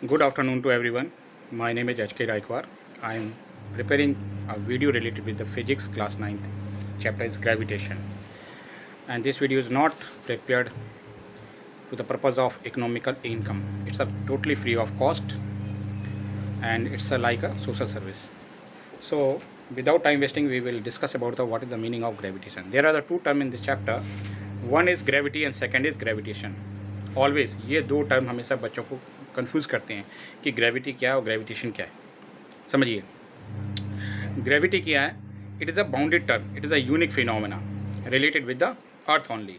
Good afternoon to everyone. My name is HK Raikwar. I am preparing a video related with the physics class 9th. Chapter is gravitation. And this video is not prepared to the purpose of economical income. It's a totally free of cost and it's like a social service. So without time wasting, we will discuss about what is the meaning of gravitation. There are the two terms in this chapter. One is gravity and second is gravitation. Always ये दो term हमेशा बच्चों को confuse करते हैं कि gravity क्या है और ग्रेविटेशन क्या है। समझिए, ग्रेविटी क्या है? It is a bounded term, it is a unique phenomena related with the earth only,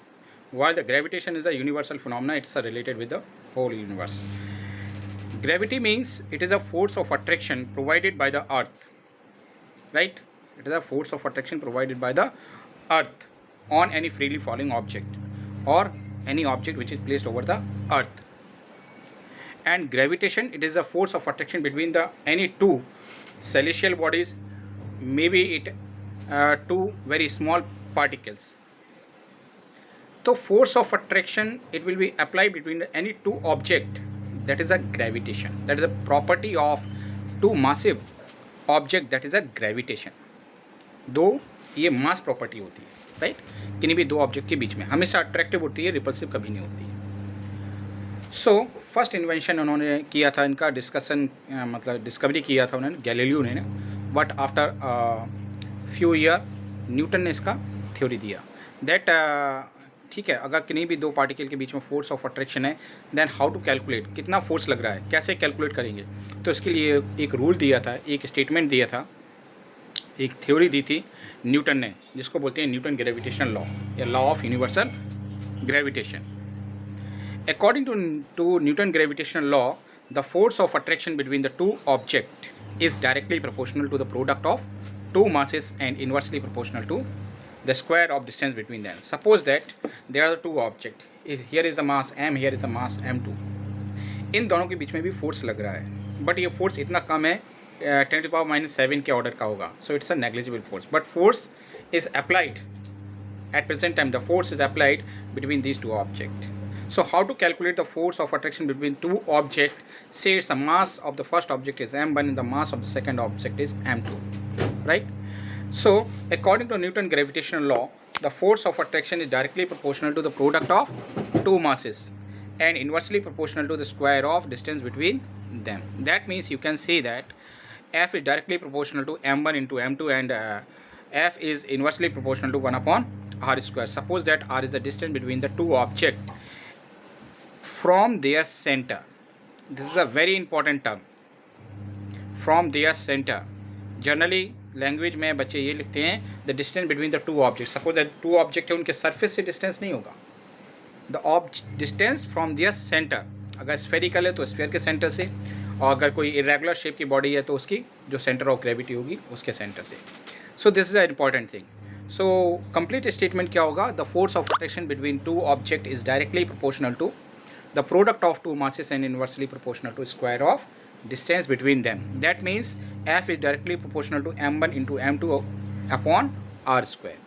while the gravitation is a universal phenomena. It's related with the whole universe. Gravity means it is a force of attraction provided by the earth, right? It is a force of attraction provided by the earth on any freely falling object or any object which is placed over the earth. And gravitation, it is a force of attraction between the any two celestial bodies, maybe it two very small particles. So force of attraction, it will be applied between any two object. That is a gravitation. That is a property of two massive object. That is a gravitation. दो ये मास property होती है, right? किन्हीं भी दो object के बीच में हमेशा अट्रैक्टिव होती है, रिपल्सिव कभी नहीं होती है। सो फर्स्ट इन्वेंशन उन्होंने किया था, इनका डिस्कशन मतलब डिस्कवरी किया था उन्होंने, गैलीलियो ने, but after few year Newton ने इसका थ्योरी दिया दैट ठीक है, अगर किन्हीं भी दो पार्टिकल के बीच में फोर्स ऑफ अट्रैक्शन है, देन हाउ टू कैलकुलेट, कितना फोर्स लग रहा है, कैसे कैलकुलेट करेंगे। तो इसके लिए एक रूल दिया था, एक स्टेटमेंट दिया था, एक थ्योरी दी थी न्यूटन ने, जिसको बोलते हैं न्यूटन ग्रेविटेशनल लॉ या law of universal gravitation. According to Newton gravitational law, the force of attraction between the two object is directly proportional to the product of two masses and inversely proportional to the square of distance between them. Suppose that there are the two objects. Here is the mass m, here is the mass m2. इन दोनों के बीच में भी force लग रहा है, but ये force इतना कम है, 10⁻⁷ के ऑर्डर का होगा, so it's a negligible force, but force is applied at present time. The force is applied between these two objects. So how to calculate the force of attraction between two objects? Say it's the mass of the first object is m1 and the mass of the second object is m2, right? So according to Newton gravitational law, the force of attraction is directly proportional to the product of two masses and inversely proportional to the square of distance between them. That means you can say that f is directly proportional to m1 into m2 and f is inversely proportional to 1 upon r square. Suppose that r is the distance between the two objects from their center. This is a very important term, from their center. Generally language में बच्चे ये लिखते हैं the distance between the two object. Suppose that two object है, उनके surface से distance नहीं होगा, the distance from their center. अगर स्फेरिकल है तो स्फीयर के सेंटर से, और अगर कोई इरेगुलर शेप की बॉडी है तो उसकी जो सेंटर ऑफ ग्रेविटी होगी उसके सेंटर से। So this is a important thing. So complete statement क्या होगा? The force of attraction between two object is directly proportional to the product of two masses and inversely proportional to square of distance between them. That means f is directly proportional to m1 into m2 upon r square.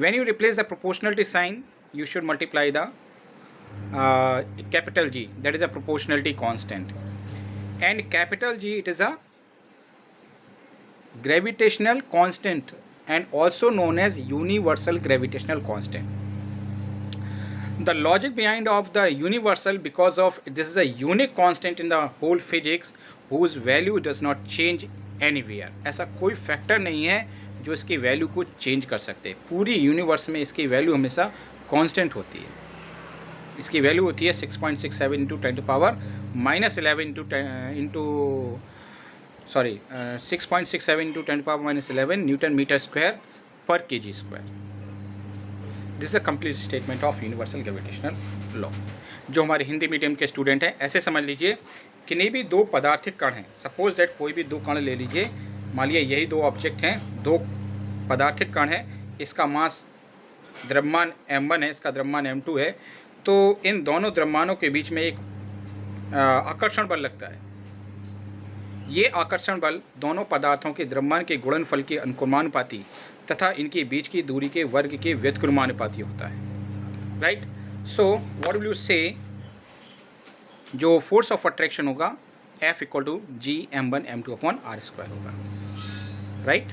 When you replace the proportionality sign, you should multiply the capital G, that is a proportionality constant, and capital G, it is a gravitational constant and also known as universal gravitational constant. The logic behind of the universal, because of this is a unique constant in the whole physics whose value does not change anywhere. ऐसा कोई factor नहीं है जो इसकी value को change कर सकते। पूरी यूनिवर्स में इसकी वैल्यू हमेशा कांस्टेंट होती है। इसकी वैल्यू होती है 6.67 into 10⁻⁻11 into 6.67 into 10⁻⁻11 newton meter square पर kg square. This is a complete statement of universal gravitational law. जो हमारे हिंदी मीडियम के स्टूडेंट हैं, ऐसे समझ लीजिए किन्हीं भी दो पदार्थिक कण हैं। सपोज दैट कोई भी दो कण ले लीजिए, मान लिया यही दो ऑब्जेक्ट हैं, दो पदार्थिक कण है, इसका मास द्रव्यमान m1 है, इसका द्रव्यमान m2 है। तो इन दोनों द्रव्यमानों के बीच में एक आकर्षण बल लगता है। ये आकर्षण बल दोनों पदार्थों के द्रव्यमान के गुणनफल के अनुक्रमानुपाती तथा इनके बीच की दूरी के वर्ग के व्युत्क्रमानुपाती होता है, right? So what will you say जो फोर्स ऑफ अट्रैक्शन होगा F equal to G m1 m2 upon r square होगा, राइट।